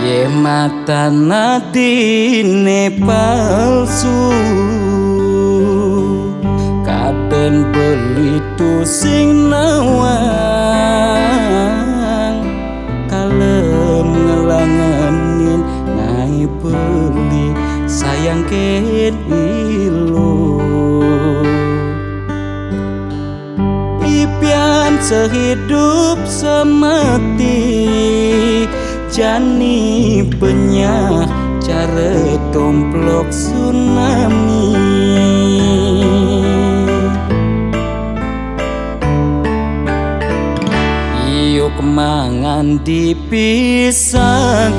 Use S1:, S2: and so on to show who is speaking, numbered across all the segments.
S1: Ye mata nadine palsu kaben beli tu sing nawang kalem ngelangenin ngai beli sayang ken ilu impian sehidup semati jani penyak cara tomplok tsunami iyo kemangan dipisah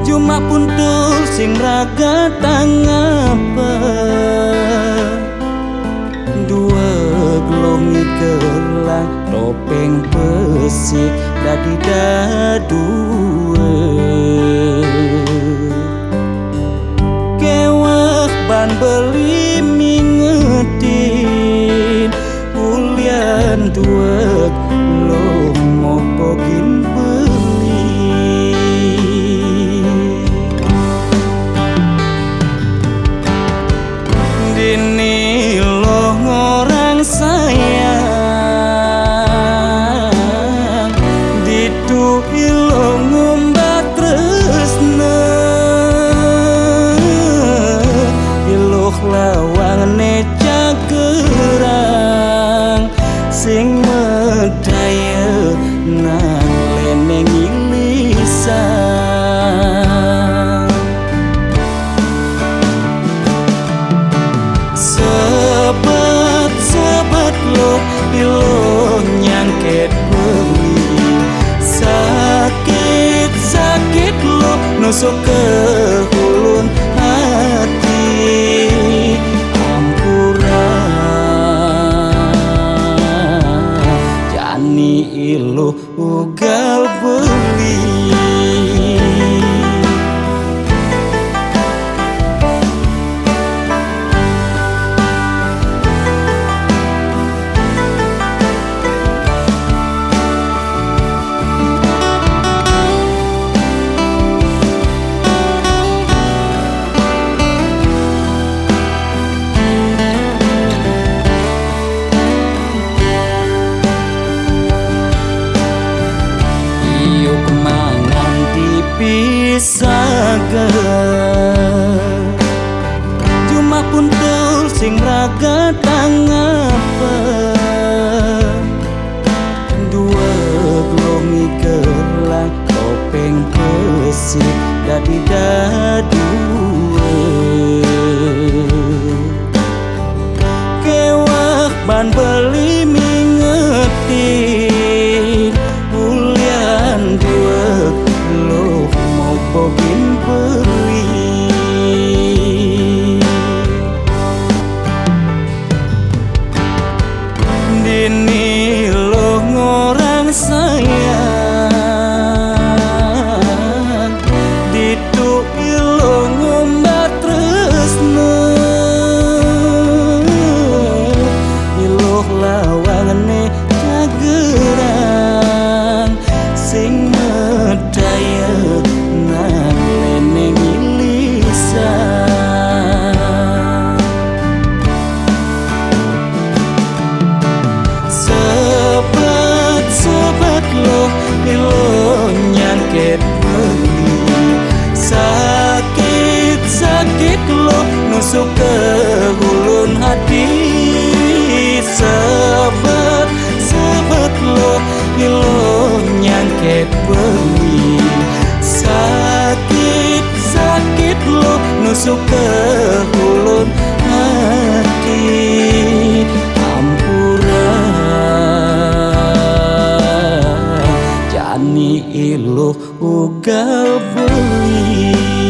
S1: cuma puntul sing raga tangapa dua glongi gelang topeng besi dadi dadue kewah ban beli mingetin ulian dua lo mau bogin beli dini lo ngorang sayang ditu ilo ngumbat tresna iluh lawang ne cagerang sing medaya nang leneng ilisan sebet lo ilo nyangket beli sakit lo nusuk ke hulun hati ampura jani ilo ugal beli pisaga cuma puntul sing raga tangapa dua glongi gelang topeng besi dadi dadue kewah ban beli mingetin ulian dua lo mau bogin beli dini lo ngorang sayang ditu ilo ngumbat tresna iluh lawang ne cagerang sing medaya nang leneng ilisan sebet lo ilo nyangket beli sakit lo nusuk ke hulun hati sebet lo ilo nyangket beli sakit lo nusuk ke hulun hati ampura jani ilo ugal beli